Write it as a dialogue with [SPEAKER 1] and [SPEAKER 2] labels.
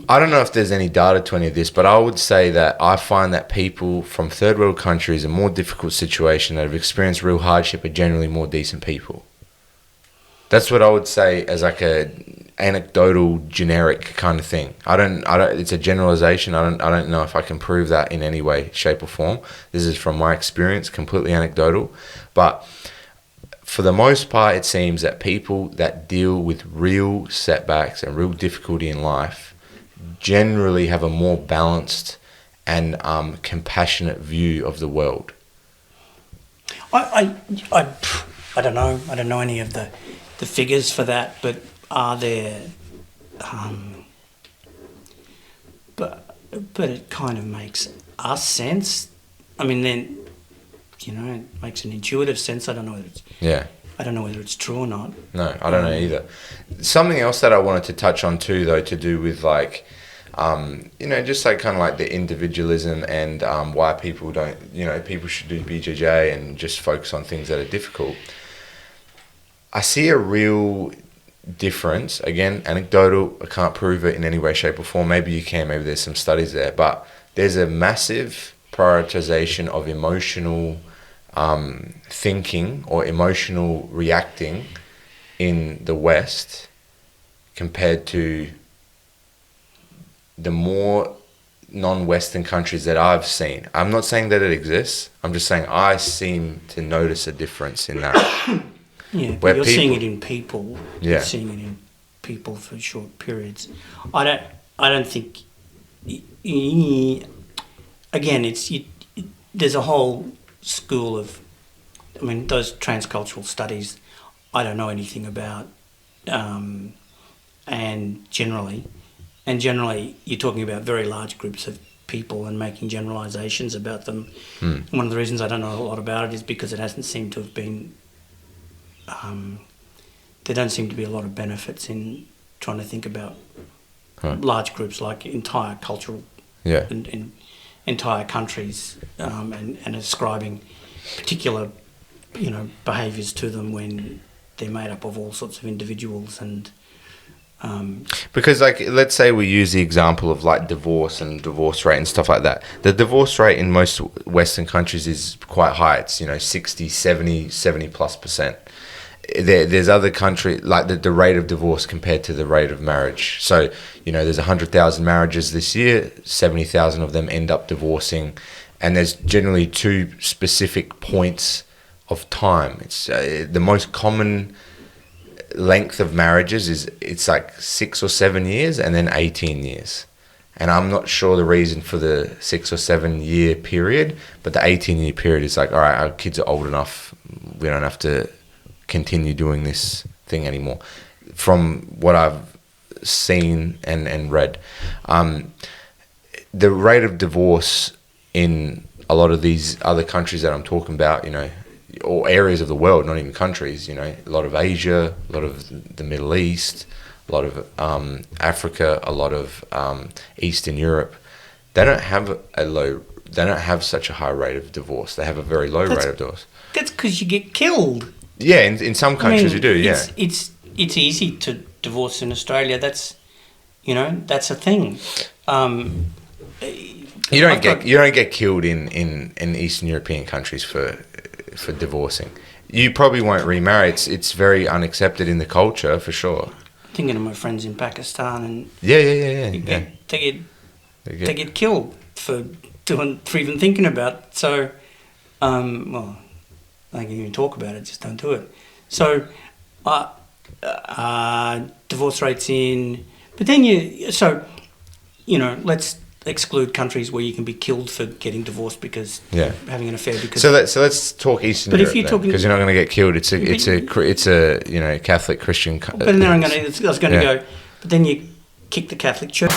[SPEAKER 1] I don't know if there's any data to any of this, but I would say that I find that people from third world countries in more difficult situation that have experienced real hardship are generally more decent people. That's what I would say as like a anecdotal, generic kind of thing. I don't. It's a generalization. I don't know if I can prove that in any way, shape, or form. This is from my experience, completely anecdotal. But for the most part, it seems that people that deal with real setbacks and real difficulty in life generally have a more balanced and compassionate view of the world.
[SPEAKER 2] I don't know. I don't know any of the figures for that, but are there? But it kind of makes us sense. I mean, then it makes an intuitive sense. I don't know whether it's I don't know whether it's true or not.
[SPEAKER 1] No, I don't know either. Something else that I wanted to touch on too, though, to do with like, just like kind of like the individualism and why people don't, people should do BJJ and just focus on things that are difficult. I see a real difference, again, anecdotal, I can't prove it in any way, shape or form. Maybe you can, maybe there's some studies there, but there's a massive prioritization of emotional thinking or emotional reacting in the West compared to the more non-Western countries that I've seen. I'm not saying that it exists. I'm just saying I seem to notice a difference in that.
[SPEAKER 2] Yeah, but you're seeing it in people. Yeah. You're seeing it in people for short periods. I don't think. Again, there's a whole school of. I mean, those transcultural studies, I don't know anything about, and generally, you're talking about very large groups of people and making generalisations about them. One of the reasons I don't know a lot about it is because it hasn't seemed to have been. There don't seem to be a lot of benefits in trying to think about large groups like entire cultural, and entire countries, and ascribing particular, behaviours to them when they're made up of all sorts of individuals and.
[SPEAKER 1] Because like, let's say we use the example of like divorce and divorce rate and stuff like that. The divorce rate in most Western countries is quite high. It's 60, 70+%. There's other countries like the rate of divorce compared to the rate of marriage. So there's 100,000 marriages this year, 70,000 of them end up divorcing, and there's generally two specific points of time. It's the most common length of marriages it's like 6 or 7 years and then 18 years. And I'm not sure the reason for the 6 or 7 year period, but the 18-year period is like, all right, our kids are old enough, we don't have to continue doing this thing anymore. From what I've seen and read, the rate of divorce in a lot of these other countries that I'm talking about, or areas of the world, not even countries, a lot of Asia, a lot of the Middle East, a lot of Africa, a lot of Eastern Europe, they don't have such a high rate of divorce. They have a very low rate of divorce.
[SPEAKER 2] That's because you get killed.
[SPEAKER 1] Yeah, in some countries you do. Yeah,
[SPEAKER 2] it's easy to divorce in Australia. That's that's a thing.
[SPEAKER 1] You don't get killed in Eastern European countries for divorcing. You probably won't remarry. It's very unaccepted in the culture for sure.
[SPEAKER 2] Thinking of my friends in Pakistan and they get killed for even thinking about it. So, they can even talk about it, just don't do it. So, divorce rates but then let's exclude countries where you can be killed for getting divorced because having an affair. Because
[SPEAKER 1] so let's talk Eastern Europe, because you're not going to get killed. It's a Catholic Christian.
[SPEAKER 2] But then I was going to go. But then you kick the Catholic Church.